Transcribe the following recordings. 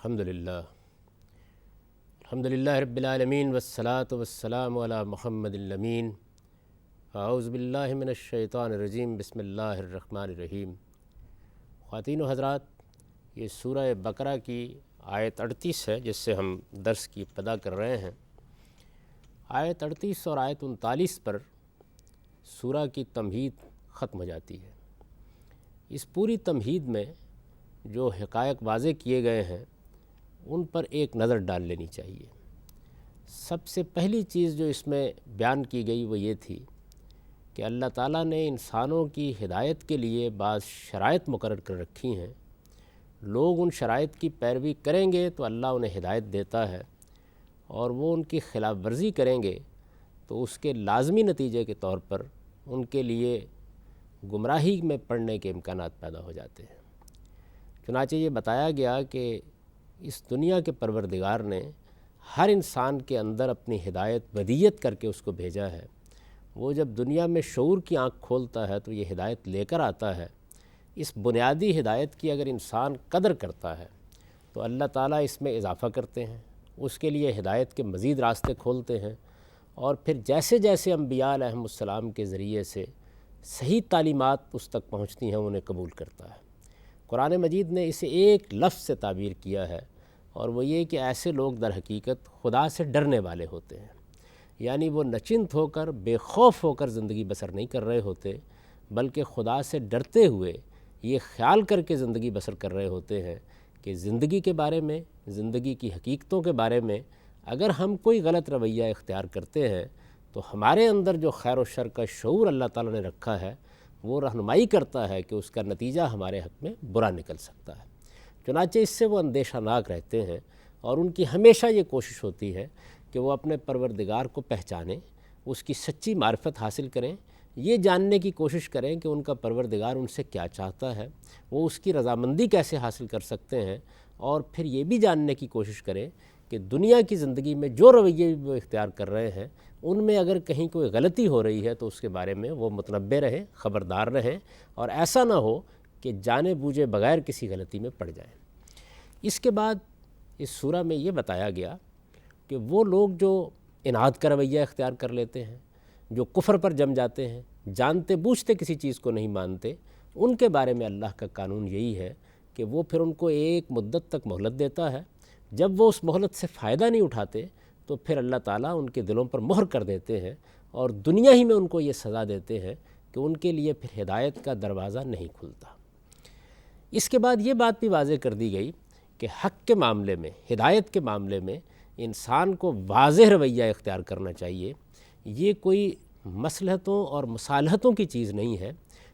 الحمدللہ رب العالمین والصلاة والسلام علی محمد الامین اعوذ باللہ من الشیطان الرجیم بسم اللہ الرحمن الرحیم۔ خواتین و حضرات، یہ سورہ بقرہ کی آیت 38 ہے جس سے ہم درس کی ابتدا کر رہے ہیں۔ آیت 38 اور آیت 39 پر سورہ کی تمہید ختم ہو جاتی ہے۔ اس پوری تمہید میں جو حقائق واضح کیے گئے ہیں ان پر ایک نظر ڈال لینی چاہیے۔ سب سے پہلی چیز جو اس میں بیان کی گئی وہ یہ تھی کہ اللہ تعالیٰ نے انسانوں کی ہدایت کے لیے بعض شرائط مقرر کر رکھی ہیں۔ لوگ ان شرائط کی پیروی کریں گے تو اللہ انہیں ہدایت دیتا ہے، اور وہ ان کی خلاف ورزی کریں گے تو اس کے لازمی نتیجے کے طور پر ان کے لیے گمراہی میں پڑنے کے امکانات پیدا ہو جاتے ہیں۔ چنانچہ یہ بتایا گیا کہ اس دنیا کے پروردگار نے ہر انسان کے اندر اپنی ہدایت ودیت کر کے اس کو بھیجا ہے۔ وہ جب دنیا میں شعور کی آنکھ کھولتا ہے تو یہ ہدایت لے کر آتا ہے۔ اس بنیادی ہدایت کی اگر انسان قدر کرتا ہے تو اللہ تعالیٰ اس میں اضافہ کرتے ہیں، اس کے لیے ہدایت کے مزید راستے کھولتے ہیں، اور پھر جیسے جیسے انبیاء علیہم السلام کے ذریعے سے صحیح تعلیمات اس تک پہنچتی ہیں انہیں قبول کرتا ہے۔ قرآن مجید نے اسے ایک لفظ سے تعبیر کیا ہے، اور وہ یہ کہ ایسے لوگ در حقیقت خدا سے ڈرنے والے ہوتے ہیں۔ یعنی وہ نچنت ہو کر، بے خوف ہو کر زندگی بسر نہیں کر رہے ہوتے، بلکہ خدا سے ڈرتے ہوئے یہ خیال کر کے زندگی بسر کر رہے ہوتے ہیں کہ زندگی کے بارے میں، زندگی کی حقیقتوں کے بارے میں اگر ہم کوئی غلط رویہ اختیار کرتے ہیں تو ہمارے اندر جو خیر و شر کا شعور اللہ تعالیٰ نے رکھا ہے وہ رہنمائی کرتا ہے کہ اس کا نتیجہ ہمارے حق میں برا نکل سکتا ہے۔ چنانچہ اس سے وہ اندیشہ ناک رہتے ہیں، اور ان کی ہمیشہ یہ کوشش ہوتی ہے کہ وہ اپنے پروردگار کو پہچانیں، اس کی سچی معرفت حاصل کریں، یہ جاننے کی کوشش کریں کہ ان کا پروردگار ان سے کیا چاہتا ہے، وہ اس کی رضامندی کیسے حاصل کر سکتے ہیں، اور پھر یہ بھی جاننے کی کوشش کریں کہ دنیا کی زندگی میں جو رویے وہ اختیار کر رہے ہیں ان میں اگر کہیں کوئی غلطی ہو رہی ہے تو اس کے بارے میں وہ متنبہ رہیں، خبردار رہیں، اور ایسا نہ ہو کہ جانے بوجھے بغیر کسی غلطی میں پڑ جائیں۔ اس کے بعد اس سورہ میں یہ بتایا گیا کہ وہ لوگ جو اناد کا رویہ اختیار کر لیتے ہیں، جو کفر پر جم جاتے ہیں، جانتے بوجھتے کسی چیز کو نہیں مانتے، ان کے بارے میں اللہ کا قانون یہی ہے کہ وہ پھر ان کو ایک مدت تک مہلت دیتا ہے۔ جب وہ اس مہلت سے فائدہ نہیں اٹھاتے تو پھر اللہ تعالیٰ ان کے دلوں پر مہر کر دیتے ہیں، اور دنیا ہی میں ان کو یہ سزا دیتے ہیں کہ ان کے لیے پھر ہدایت کا دروازہ نہیں کھلتا۔ اس کے بعد یہ بات بھی واضح کر دی گئی کہ حق کے معاملے میں، ہدایت کے معاملے میں انسان کو واضح رویہ اختیار کرنا چاہیے۔ یہ کوئی مصلحتوں اور مصالحتوں کی چیز نہیں ہے۔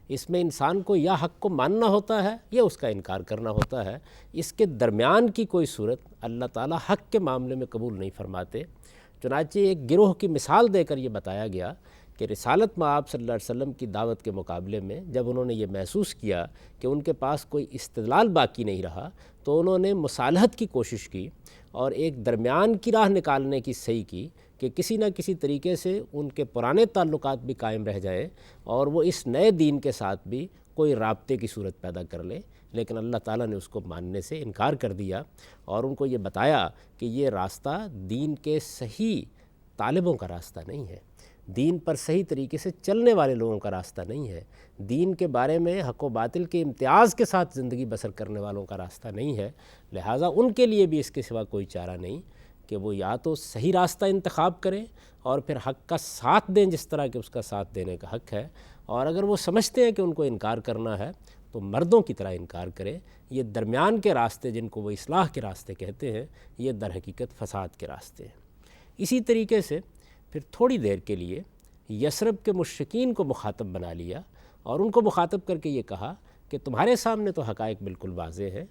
اس میں انسان کو یا حق کو ماننا ہوتا ہے یا اس کا انکار کرنا ہوتا ہے۔ اس کے درمیان کی کوئی صورت اللہ تعالیٰ حق کے معاملے میں قبول نہیں فرماتے۔ چنانچہ ایک گروہ کی مثال دے کر یہ بتایا گیا کہ رسالت مآب صلی اللہ علیہ وسلم کی دعوت کے مقابلے میں جب انہوں نے یہ محسوس کیا کہ ان کے پاس کوئی استدلال باقی نہیں رہا تو انہوں نے مصالحت کی کوشش کی اور ایک درمیان کی راہ نکالنے کی صحیح کی کہ کسی نہ کسی طریقے سے ان کے پرانے تعلقات بھی قائم رہ جائیں اور وہ اس نئے دین کے ساتھ بھی کوئی رابطے کی صورت پیدا کر لیں۔ لیکن اللہ تعالیٰ نے اس کو ماننے سے انکار کر دیا، اور ان کو یہ بتایا کہ یہ راستہ دین کے صحیح طالبوں کا راستہ نہیں ہے، دین پر صحیح طریقے سے چلنے والے لوگوں کا راستہ نہیں ہے، دین کے بارے میں حق و باطل کے امتیاز کے ساتھ زندگی بسر کرنے والوں کا راستہ نہیں ہے۔ لہٰذا ان کے لیے بھی اس کے سوا کوئی چارہ نہیں کہ وہ یا تو صحیح راستہ انتخاب کریں اور پھر حق کا ساتھ دیں جس طرح کہ اس کا ساتھ دینے کا حق ہے، اور اگر وہ سمجھتے ہیں کہ ان کو انکار کرنا ہے تو مردوں کی طرح انکار کریں۔ یہ درمیان کے راستے جن کو وہ اصلاح کے راستے کہتے ہیں، یہ در حقیقت فساد کے راستے ہیں۔ اسی طریقے سے پھر تھوڑی دیر کے لیے یثرب کے مشرکین کو مخاطب بنا لیا اور ان کو مخاطب کر کے یہ کہا کہ تمہارے سامنے تو حقائق بالکل واضح ہیں،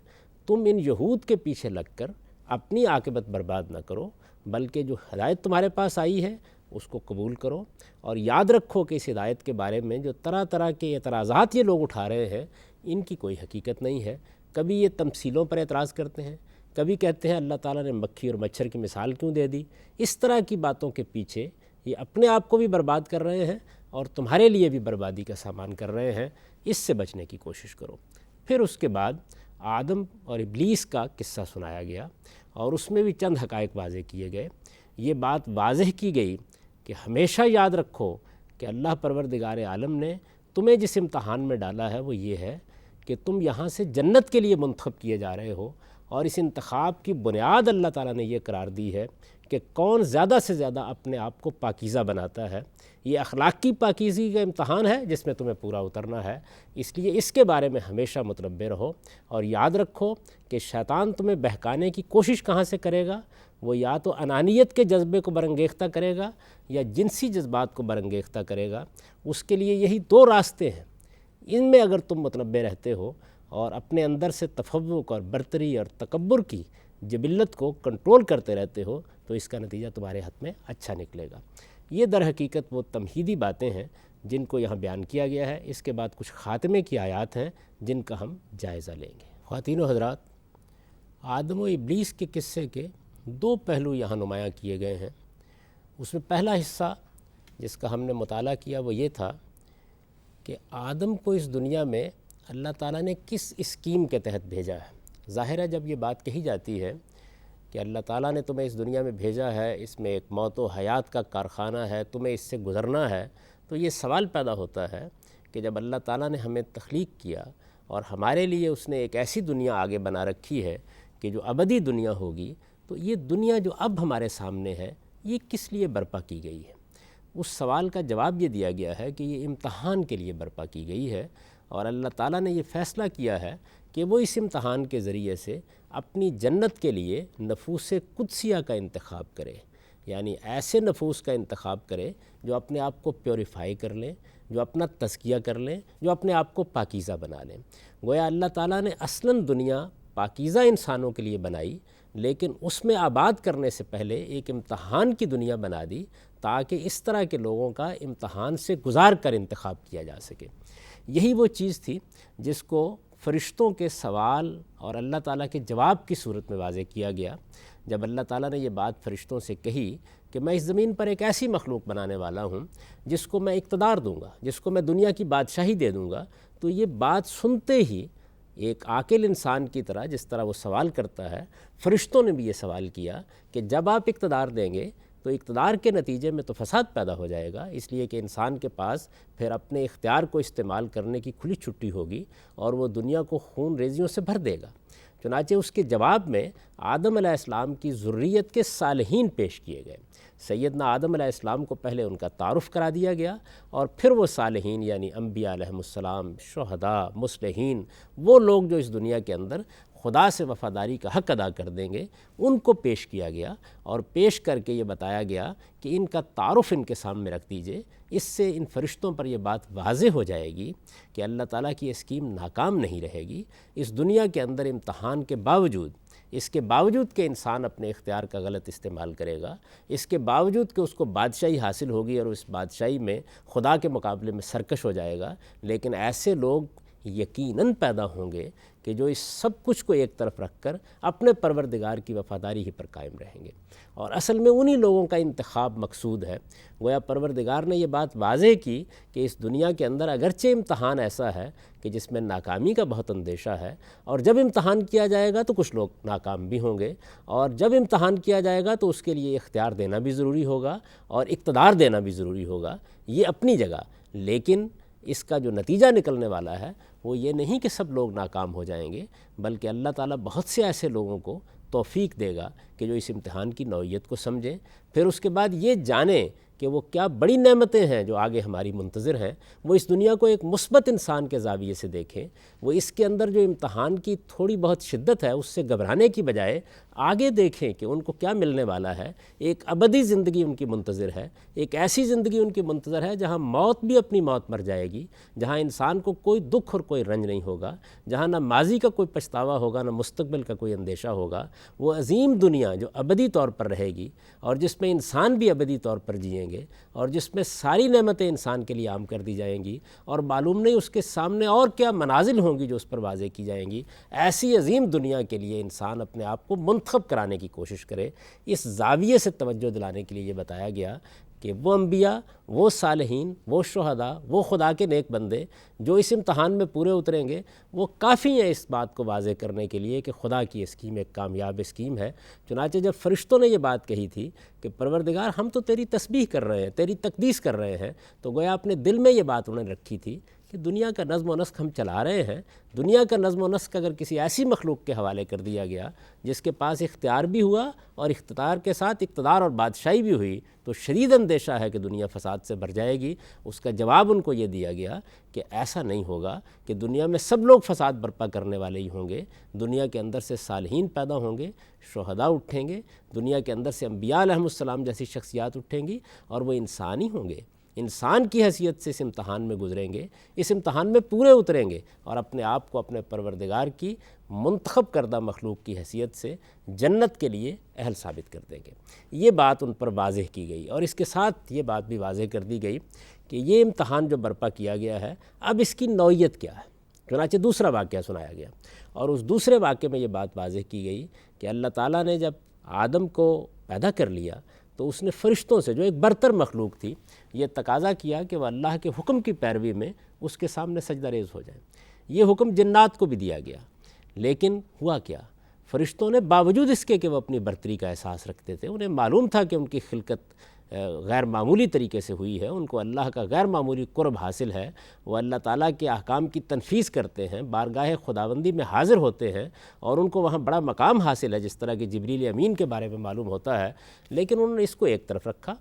تم ان یہود کے پیچھے لگ کر اپنی عاقبت برباد نہ کرو، بلکہ جو ہدایت تمہارے پاس آئی ہے اس کو قبول کرو، اور یاد رکھو کہ اس ہدایت کے بارے میں جو طرح طرح کے اعتراضات یہ لوگ اٹھا رہے ہیں ان کی کوئی حقیقت نہیں ہے۔ کبھی یہ تمثیلوں پر اعتراض کرتے ہیں، کبھی کہتے ہیں اللہ تعالیٰ نے مکھی اور مچھر کی مثال کیوں دے دی۔ اس طرح کی باتوں کے پیچھے یہ اپنے آپ کو بھی برباد کر رہے ہیں اور تمہارے لیے بھی بربادی کا سامان کر رہے ہیں۔ اس سے بچنے کی کوشش کرو۔ پھر اس کے بعد آدم اور ابلیس کا قصہ سنایا گیا اور اس میں بھی چند حقائق واضح کیے گئے۔ یہ بات واضح کی گئی کہ ہمیشہ یاد رکھو کہ اللہ پروردگار عالم نے تمہیں جس امتحان میں ڈالا ہے وہ یہ ہے کہ تم یہاں سے جنت کے لیے منتخب کیے جا رہے ہو، اور اس انتخاب کی بنیاد اللہ تعالیٰ نے یہ قرار دی ہے کہ کون زیادہ سے زیادہ اپنے آپ کو پاکیزہ بناتا ہے۔ یہ اخلاقی پاکیزگی کا امتحان ہے جس میں تمہیں پورا اترنا ہے، اس لیے اس کے بارے میں ہمیشہ متنبہ رہو، اور یاد رکھو کہ شیطان تمہیں بہکانے کی کوشش کہاں سے کرے گا؟ وہ یا تو انانیت کے جذبے کو برانگیختہ کرے گا یا جنسی جذبات کو برانگیختہ کرے گا۔ اس کے لیے یہی دو راستے ہیں، ان میں اگر تم متنبہ رہتے ہو اور اپنے اندر سے تفوق اور برتری اور تکبر کی جبلت کو کنٹرول کرتے رہتے ہو تو اس کا نتیجہ تمہارے ہاتھ میں اچھا نکلے گا۔ یہ در حقیقت وہ تمہیدی باتیں ہیں جن کو یہاں بیان کیا گیا ہے۔ اس کے بعد کچھ خاتمے کی آیات ہیں جن کا ہم جائزہ لیں گے۔ خواتین و حضرات، آدم و ابلیس کے قصے کے دو پہلو یہاں نمایاں کیے گئے ہیں۔ اس میں پہلا حصہ جس کا ہم نے مطالعہ کیا وہ یہ تھا کہ آدم کو اس دنیا میں اللہ تعالیٰ نے کس اسکیم کے تحت بھیجا ہے۔ ظاہر ہے جب یہ بات کہی جاتی ہے کہ اللہ تعالیٰ نے تمہیں اس دنیا میں بھیجا ہے، اس میں ایک موت و حیات کا کارخانہ ہے، تمہیں اس سے گزرنا ہے، تو یہ سوال پیدا ہوتا ہے کہ جب اللہ تعالیٰ نے ہمیں تخلیق کیا اور ہمارے لیے اس نے ایک ایسی دنیا آگے بنا رکھی ہے کہ جو ابدی دنیا ہوگی، تو یہ دنیا جو اب ہمارے سامنے ہے یہ کس لیے برپا کی گئی ہے؟ اس سوال کا جواب یہ دیا گیا ہے کہ یہ امتحان کے لیے برپا کی گئی ہے، اور اللہ تعالیٰ نے یہ فیصلہ کیا ہے کہ وہ اس امتحان کے ذریعے سے اپنی جنت کے لیے نفوس قدسیہ کا انتخاب کرے، یعنی ایسے نفوس کا انتخاب کرے جو اپنے آپ کو پیوریفائی کر لیں، جو اپنا تزکیہ کر لیں، جو اپنے آپ کو پاکیزہ بنا لیں۔ گویا اللہ تعالیٰ نے اصلاً دنیا پاکیزہ انسانوں کے لیے بنائی، لیکن اس میں آباد کرنے سے پہلے ایک امتحان کی دنیا بنا دی تاکہ اس طرح کے لوگوں کا امتحان سے گزار کر انتخاب کیا جا سکے۔ یہی وہ چیز تھی جس کو فرشتوں کے سوال اور اللہ تعالیٰ کے جواب کی صورت میں واضح کیا گیا۔ جب اللہ تعالیٰ نے یہ بات فرشتوں سے کہی کہ میں اس زمین پر ایک ایسی مخلوق بنانے والا ہوں جس کو میں اقتدار دوں گا، جس کو میں دنیا کی بادشاہی دے دوں گا، تو یہ بات سنتے ہی ایک عاقل انسان کی طرح جس طرح وہ سوال کرتا ہے، فرشتوں نے بھی یہ سوال کیا کہ جب آپ اقتدار دیں گے تو اقتدار کے نتیجے میں تو فساد پیدا ہو جائے گا، اس لیے کہ انسان کے پاس پھر اپنے اختیار کو استعمال کرنے کی کھلی چھٹی ہوگی اور وہ دنیا کو خون ریزیوں سے بھر دے گا۔ چنانچہ اس کے جواب میں آدم علیہ السلام کی ذریت کے صالحین پیش کیے گئے۔ سیدنا آدم علیہ السلام کو پہلے ان کا تعارف کرا دیا گیا، اور پھر وہ صالحین یعنی انبیاء علیہم السلام، شہداء، مصلحین، وہ لوگ جو اس دنیا کے اندر خدا سے وفاداری کا حق ادا کر دیں گے، ان کو پیش کیا گیا، اور پیش کر کے یہ بتایا گیا کہ ان کا تعارف ان کے سامنے رکھ دیجئے۔ اس سے ان فرشتوں پر یہ بات واضح ہو جائے گی کہ اللہ تعالیٰ کی اسکیم ناکام نہیں رہے گی۔ اس دنیا کے اندر امتحان کے باوجود، اس کے باوجود کہ انسان اپنے اختیار کا غلط استعمال کرے گا، اس کے باوجود کہ اس کو بادشاہی حاصل ہوگی اور اس بادشاہی میں خدا کے مقابلے میں سرکش ہو جائے گا، لیکن ایسے لوگ یقیناً پیدا ہوں گے کہ جو اس سب کچھ کو ایک طرف رکھ کر اپنے پروردگار کی وفاداری ہی پر قائم رہیں گے، اور اصل میں انہی لوگوں کا انتخاب مقصود ہے۔ گویا پروردگار نے یہ بات واضح کی کہ اس دنیا کے اندر اگرچہ امتحان ایسا ہے کہ جس میں ناکامی کا بہت اندیشہ ہے، اور جب امتحان کیا جائے گا تو کچھ لوگ ناکام بھی ہوں گے، اور جب امتحان کیا جائے گا تو اس کے لیے اختیار دینا بھی ضروری ہوگا اور اقتدار دینا بھی ضروری ہوگا، یہ اپنی جگہ، لیکن اس کا جو نتیجہ نکلنے والا ہے وہ یہ نہیں کہ سب لوگ ناکام ہو جائیں گے، بلکہ اللہ تعالیٰ بہت سے ایسے لوگوں کو توفیق دے گا کہ جو اس امتحان کی نوعیت کو سمجھیں، پھر اس کے بعد یہ جانیں کہ وہ کیا بڑی نعمتیں ہیں جو آگے ہماری منتظر ہیں، وہ اس دنیا کو ایک مثبت انسان کے زاویے سے دیکھیں، وہ اس کے اندر جو امتحان کی تھوڑی بہت شدت ہے اس سے گھبرانے کی بجائے آگے دیکھیں کہ ان کو کیا ملنے والا ہے۔ ایک ابدی زندگی ان کی منتظر ہے، ایک ایسی زندگی ان کی منتظر ہے جہاں موت بھی اپنی موت مر جائے گی، جہاں انسان کو کوئی دکھ اور کوئی رنج نہیں ہوگا، جہاں نہ ماضی کا کوئی پچھتاوا ہوگا نہ مستقبل کا کوئی اندیشہ ہوگا۔ وہ عظیم دنیا جو ابدی طور پر رہے گی اور جس میں انسان بھی ابدی طور پر جئیں گے، اور جس میں ساری نعمتیں انسان کے لیے عام کر دی جائیں گی، اور معلوم نہیں اس کے سامنے اور کیا منازل ہوں گی جو اس پر واضح کی جائیں گی، ایسی عظیم دنیا کے لیے انسان اپنے آپ کو منتخب کرانے کی کوشش کرے۔ اس زاویے سے توجہ دلانے کے لیے یہ بتایا گیا کہ وہ انبیاء، وہ صالحین، وہ شہداء، وہ خدا کے نیک بندے جو اس امتحان میں پورے اتریں گے، وہ کافی ہیں اس بات کو واضح کرنے کے لیے کہ خدا کی اسکیم ایک کامیاب اسکیم ہے۔ چنانچہ جب فرشتوں نے یہ بات کہی تھی کہ پروردگار ہم تو تیری تسبیح کر رہے ہیں، تیری تقدیس کر رہے ہیں، تو گویا اپنے دل میں یہ بات انہوں نے رکھی تھی کہ دنیا کا نظم و نسق ہم چلا رہے ہیں، دنیا کا نظم و نسق اگر کسی ایسی مخلوق کے حوالے کر دیا گیا جس کے پاس اختیار بھی ہوا اور اختیار کے ساتھ اقتدار اور بادشاہی بھی ہوئی، تو شدید اندیشہ ہے کہ دنیا فساد سے بھر جائے گی۔ اس کا جواب ان کو یہ دیا گیا کہ ایسا نہیں ہوگا کہ دنیا میں سب لوگ فساد برپا کرنے والے ہی ہوں گے، دنیا کے اندر سے صالحین پیدا ہوں گے، شہداء اٹھیں گے، دنیا کے اندر سے انبیاء علیہم السلام جیسی شخصیات اٹھیں گی، اور وہ انسان ہی ہوں گے، انسان کی حیثیت سے اس امتحان میں گزریں گے، اس امتحان میں پورے اتریں گے اور اپنے آپ کو اپنے پروردگار کی منتخب کردہ مخلوق کی حیثیت سے جنت کے لیے اہل ثابت کر دیں گے۔ یہ بات ان پر واضح کی گئی، اور اس کے ساتھ یہ بات بھی واضح کر دی گئی کہ یہ امتحان جو برپا کیا گیا ہے اب اس کی نوعیت کیا ہے۔ چنانچہ دوسرا واقعہ سنایا گیا، اور اس دوسرے واقعے میں یہ بات واضح کی گئی کہ اللہ تعالیٰ نے جب آدم کو پیدا کر لیا تو اس نے فرشتوں سے، جو ایک برتر مخلوق تھی، یہ تقاضا کیا کہ وہ اللہ کے حکم کی پیروی میں اس کے سامنے سجدہ ریز ہو جائیں۔ یہ حکم جنات کو بھی دیا گیا، لیکن ہوا کیا؟ فرشتوں نے باوجود اس کے کہ وہ اپنی برتری کا احساس رکھتے تھے، انہیں معلوم تھا کہ ان کی خلقت غیر معمولی طریقے سے ہوئی ہے، ان کو اللہ کا غیر معمولی قرب حاصل ہے، وہ اللہ تعالیٰ کے احکام کی تنفیذ کرتے ہیں، بارگاہ خداوندی میں حاضر ہوتے ہیں، اور ان کو وہاں بڑا مقام حاصل ہے جس طرح کہ جبریل امین کے بارے میں معلوم ہوتا ہے۔ لیکن انہوں نے اس کو ایک طرف رکھا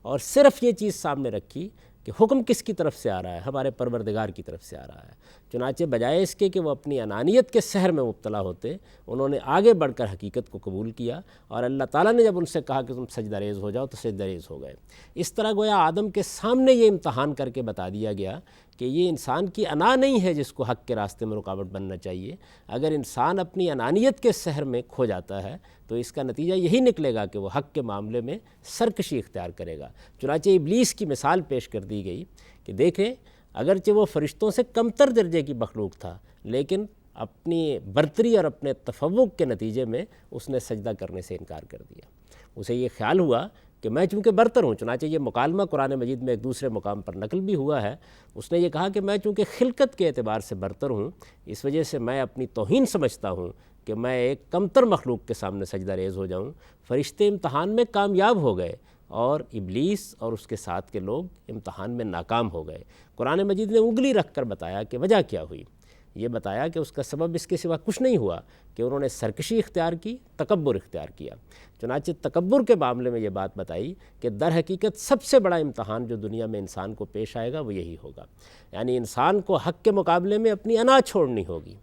اور صرف یہ چیز سامنے رکھی کہ حکم کس کی طرف سے آ رہا ہے؟ ہمارے پروردگار کی طرف سے آ رہا ہے۔ چنانچہ بجائے اس کے کہ وہ اپنی انانیت کے سحر میں مبتلا ہوتے، انہوں نے آگے بڑھ کر حقیقت کو قبول کیا، اور اللہ تعالیٰ نے جب ان سے کہا کہ تم سجدہ ریز ہو جاؤ تو سجدہ ریز ہو گئے۔ اس طرح گویا آدم کے سامنے یہ امتحان کر کے بتا دیا گیا کہ یہ انسان کی انا نہیں ہے جس کو حق کے راستے میں رکاوٹ بننا چاہیے۔ اگر انسان اپنی انانیت کے سحر میں کھو جاتا ہے تو اس کا نتیجہ یہی نکلے گا کہ وہ حق کے معاملے میں سرکشی اختیار کرے گا۔ چنانچہ ابلیس کی مثال پیش کر دی گئی کہ دیکھیں، اگرچہ وہ فرشتوں سے کمتر درجے کی مخلوق تھا، لیکن اپنی برتری اور اپنے تفوق کے نتیجے میں اس نے سجدہ کرنے سے انکار کر دیا۔ اسے یہ خیال ہوا کہ میں چونکہ برتر ہوں، چنانچہ یہ مکالمہ قرآن مجید میں ایک دوسرے مقام پر نقل بھی ہوا ہے، اس نے یہ کہا کہ میں چونکہ خلقت کے اعتبار سے برتر ہوں، اس وجہ سے میں اپنی توہین سمجھتا ہوں کہ میں ایک کمتر مخلوق کے سامنے سجدہ ریز ہو جاؤں۔ فرشتے امتحان میں کامیاب ہو گئے اور ابلیس اور اس کے ساتھ کے لوگ امتحان میں ناکام ہو گئے۔ قرآن مجید نے انگلی رکھ کر بتایا کہ وجہ کیا ہوئی۔ یہ بتایا کہ اس کا سبب اس کے سوا کچھ نہیں ہوا کہ انہوں نے سرکشی اختیار کی، تکبر اختیار کیا۔ چنانچہ تکبر کے معاملے میں یہ بات بتائی کہ در حقیقت سب سے بڑا امتحان جو دنیا میں انسان کو پیش آئے گا وہ یہی ہوگا، یعنی انسان کو حق کے مقابلے میں اپنی انا چھوڑنی ہوگی،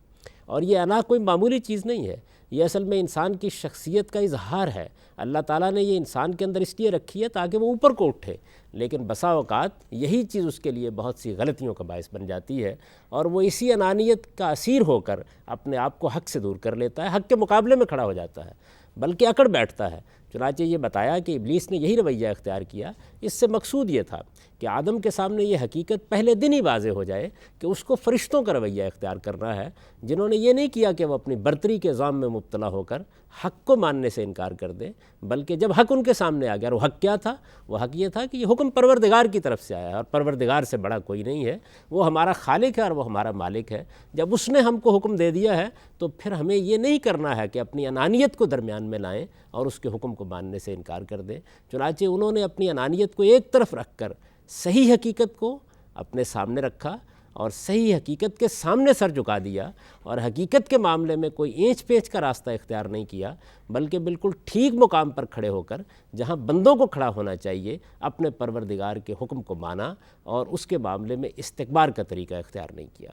اور یہ انا کوئی معمولی چیز نہیں ہے، یہ اصل میں انسان کی شخصیت کا اظہار ہے۔ اللہ تعالیٰ نے یہ انسان کے اندر اس لیے رکھی ہے تاکہ وہ اوپر کو اٹھے، لیکن بسا اوقات یہی چیز اس کے لیے بہت سی غلطیوں کا باعث بن جاتی ہے، اور وہ اسی انانیت کا اسیر ہو کر اپنے آپ کو حق سے دور کر لیتا ہے، حق کے مقابلے میں کھڑا ہو جاتا ہے، بلکہ اکڑ بیٹھتا ہے۔ چنانچہ یہ بتایا کہ ابلیس نے یہی رویہ اختیار کیا۔ اس سے مقصود یہ تھا کہ آدم کے سامنے یہ حقیقت پہلے دن ہی واضح ہو جائے کہ اس کو فرشتوں کا رویہ اختیار کرنا ہے، جنہوں نے یہ نہیں کیا کہ وہ اپنی برتری کے ظام میں مبتلا ہو کر حق کو ماننے سے انکار کر دیں، بلکہ جب حق ان کے سامنے آ گیا، اور وہ حق کیا تھا؟ وہ حق یہ تھا کہ یہ حکم پروردگار کی طرف سے آیا ہے، اور پروردگار سے بڑا کوئی نہیں ہے، وہ ہمارا خالق ہے اور وہ ہمارا مالک ہے۔ جب اس نے ہم کو حکم دے دیا ہے تو پھر ہمیں یہ نہیں کرنا ہے کہ اپنی انانیت کو درمیان میں لائیں اور اس کے حکم کو ماننے سے انکار کر دیں۔ چنانچہ انہوں نے اپنی انانیت کو ایک طرف رکھ کر صحیح حقیقت کو اپنے سامنے رکھا، اور صحیح حقیقت کے سامنے سر جھکا دیا، اور حقیقت کے معاملے میں کوئی اینچ پیچ کا راستہ اختیار نہیں کیا، بلکہ بالکل ٹھیک مقام پر کھڑے ہو کر جہاں بندوں کو کھڑا ہونا چاہیے اپنے پروردگار کے حکم کو مانا، اور اس کے معاملے میں استکبار کا طریقہ اختیار نہیں کیا۔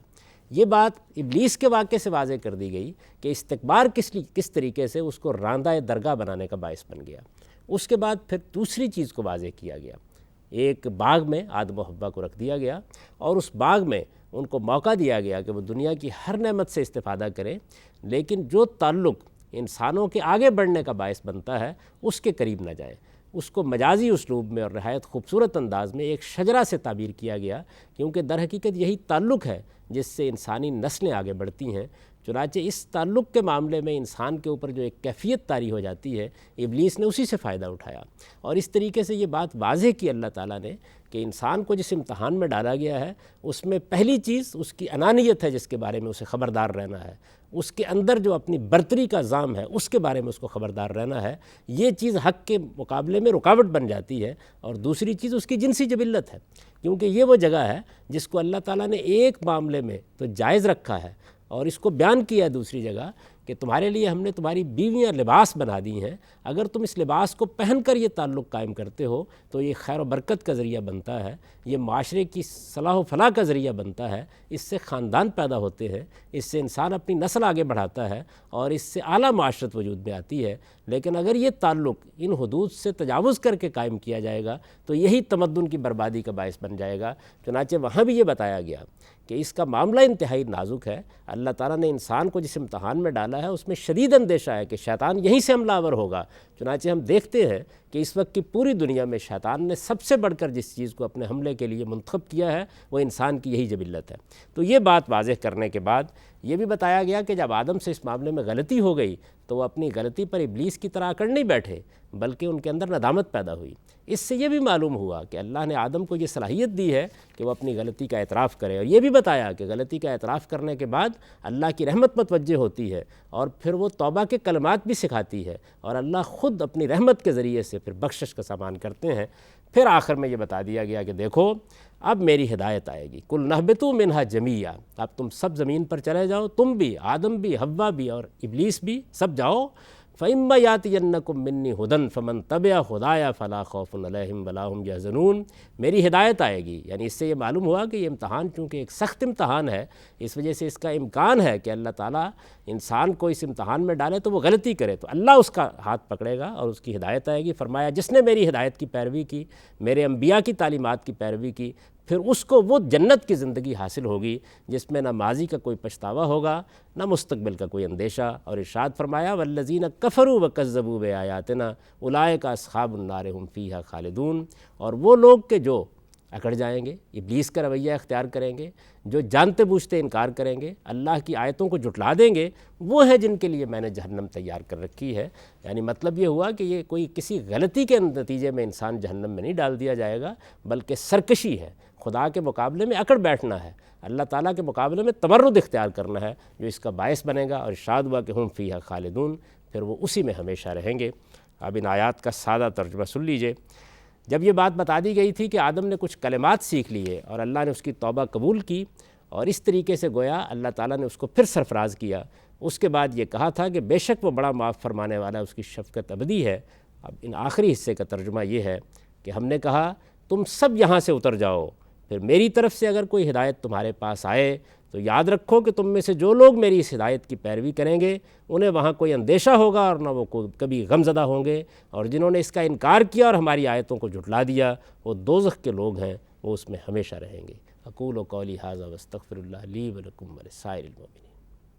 یہ بات ابلیس کے واقعے سے واضح کر دی گئی کہ استکبار کس طریقے سے اس کو راندہ درگاہ بنانے کا باعث بن گیا۔ اس کے بعد پھر دوسری چیز کو واضح کیا گیا۔ ایک باغ میں آدم و حوا کو رکھ دیا گیا، اور اس باغ میں ان کو موقع دیا گیا کہ وہ دنیا کی ہر نعمت سے استفادہ کریں، لیکن جو تعلق انسانوں کے آگے بڑھنے کا باعث بنتا ہے اس کے قریب نہ جائیں۔ اس کو مجازی اسلوب میں اور نہایت خوبصورت انداز میں ایک شجرہ سے تعبیر کیا گیا، کیونکہ در حقیقت یہی تعلق ہے جس سے انسانی نسلیں آگے بڑھتی ہیں۔ چنانچہ اس تعلق کے معاملے میں انسان کے اوپر جو ایک کیفیت طاری ہو جاتی ہے، ابلیس نے اسی سے فائدہ اٹھایا، اور اس طریقے سے یہ بات واضح کی اللہ تعالیٰ نے کہ انسان کو جس امتحان میں ڈالا گیا ہے اس میں پہلی چیز اس کی انانیت ہے، جس کے بارے میں اسے خبردار رہنا ہے، اس کے اندر جو اپنی برتری کا ذام ہے اس کے بارے میں اس کو خبردار رہنا ہے، یہ چیز حق کے مقابلے میں رکاوٹ بن جاتی ہے۔ اور دوسری چیز اس کی جنسی جبلت ہے، کیونکہ یہ وہ جگہ ہے جس کو اللہ تعالیٰ نے ایک معاملے میں تو جائز رکھا ہے، اور اس کو بیان کیا ہے دوسری جگہ کہ تمہارے لیے ہم نے تمہاری بیویاں لباس بنا دی ہیں، اگر تم اس لباس کو پہن کر یہ تعلق قائم کرتے ہو تو یہ خیر و برکت کا ذریعہ بنتا ہے، یہ معاشرے کی صلاح و فلاح کا ذریعہ بنتا ہے، اس سے خاندان پیدا ہوتے ہیں، اس سے انسان اپنی نسل آگے بڑھاتا ہے، اور اس سے اعلیٰ معاشرت وجود میں آتی ہے۔ لیکن اگر یہ تعلق ان حدود سے تجاوز کر کے قائم کیا جائے گا تو یہی تمدن کی بربادی کا باعث بن جائے گا۔ چنانچہ وہاں بھی یہ بتایا گیا کہ اس کا معاملہ انتہائی نازک ہے۔ اللہ تعالیٰ نے انسان کو جس امتحان میں ڈالا ہے اس میں شدید اندیشہ ہے کہ شیطان یہیں سے حملہ آور ہوگا۔ چنانچہ ہم دیکھتے ہیں کہ اس وقت کی پوری دنیا میں شیطان نے سب سے بڑھ کر جس چیز کو اپنے حملے کے لیے منتخب کیا ہے وہ انسان کی یہی جبلت ہے۔ تو یہ بات واضح کرنے کے بعد یہ بھی بتایا گیا کہ جب آدم سے اس معاملے میں غلطی ہو گئی تو وہ اپنی غلطی پر ابلیس کی طرح اکڑ نہیں بیٹھے، بلکہ ان کے اندر ندامت پیدا ہوئی۔ اس سے یہ بھی معلوم ہوا کہ اللہ نے آدم کو یہ صلاحیت دی ہے کہ وہ اپنی غلطی کا اعتراف کرے، اور یہ بھی بتایا کہ غلطی کا اعتراف کرنے کے بعد اللہ کی رحمت متوجہ ہوتی ہے، اور پھر وہ توبہ کے کلمات بھی سکھاتی ہے، اور اللہ خود اپنی رحمت کے ذریعے سے پھر بخشش کا سامان کرتے ہیں۔ پھر آخر میں یہ بتا دیا گیا کہ دیکھو اب میری ہدایت آئے گی، کل نہبطوا منہا جمیعا، اب تم سب زمین پر چلے جاؤ، تم بھی، آدم بھی، حوا بھی اور ابلیس بھی، سب جاؤ۔ فَإِمَّا يَأْتِيَنَّكُم مِّنِّي هُدًى فَمَن تَبِعَ هُدَايَ فَلَا خَوْفٌ عَلَيْهِمْ وَلَا هُمْ يَحْزَنُونَ، میری ہدایت آئے گی۔ یعنی اس سے یہ معلوم ہوا کہ یہ امتحان چونکہ ایک سخت امتحان ہے، اس وجہ سے اس کا امکان ہے کہ اللہ تعالیٰ انسان کو اس امتحان میں ڈالے تو وہ غلطی کرے تو اللہ اس کا ہاتھ پکڑے گا اور اس کی ہدایت آئے گی۔ فرمایا جس نے میری ہدایت کی پیروی کی، میرے انبیاء کی تعلیمات کی پیروی کی، پھر اس کو وہ جنت کی زندگی حاصل ہوگی جس میں نہ ماضی کا کوئی پچھتاوا ہوگا نہ مستقبل کا کوئی اندیشہ۔ اور ارشاد فرمایا والذین کفروا وکذبوا بآیاتنا اولئک اصحاب النار هم فیہا خالدون، اور وہ لوگ کہ جو اکڑ جائیں گے، ابلیس کا رویہ اختیار کریں گے، جو جانتے بوجھتے انکار کریں گے، اللہ کی آیتوں کو جھٹلا دیں گے، وہ ہیں جن کے لیے میں نے جہنم تیار کر رکھی ہے۔ یعنی مطلب یہ ہوا کہ یہ کوئی کسی غلطی کے نتیجے میں انسان جہنم میں نہیں ڈال دیا جائے گا، بلکہ سرکشی ہے، خدا کے مقابلے میں اکڑ بیٹھنا ہے، اللہ تعالیٰ کے مقابلے میں تمرد اختیار کرنا ہے، جو اس کا باعث بنے گا۔ اور ارشاد ہوا کہ ہم فیہا خالدون، پھر وہ اسی میں ہمیشہ رہیں گے۔ اب ان آیات کا سادہ ترجمہ سن لیجئے۔ جب یہ بات بتا دی گئی تھی کہ آدم نے کچھ کلمات سیکھ لیے اور اللہ نے اس کی توبہ قبول کی، اور اس طریقے سے گویا اللہ تعالیٰ نے اس کو پھر سرفراز کیا، اس کے بعد یہ کہا تھا کہ بے شک وہ بڑا معاف فرمانے والا، اس کی شفقت ابدی ہے۔ اب ان آخری حصے کا ترجمہ یہ ہے کہ ہم نے کہا تم سب یہاں سے اتر جاؤ، پھر میری طرف سے اگر کوئی ہدایت تمہارے پاس آئے تو یاد رکھو کہ تم میں سے جو لوگ میری اس ہدایت کی پیروی کریں گے انہیں وہاں کوئی اندیشہ ہوگا اور نہ وہ کبھی غمزدہ ہوں گے، اور جنہوں نے اس کا انکار کیا اور ہماری آیتوں کو جھٹلا دیا وہ دوزخ کے لوگ ہیں، وہ اس میں ہمیشہ رہیں گے۔ اقول قولی ھذا واستغفر اللہ لی ولکم ولسائر المؤمنین۔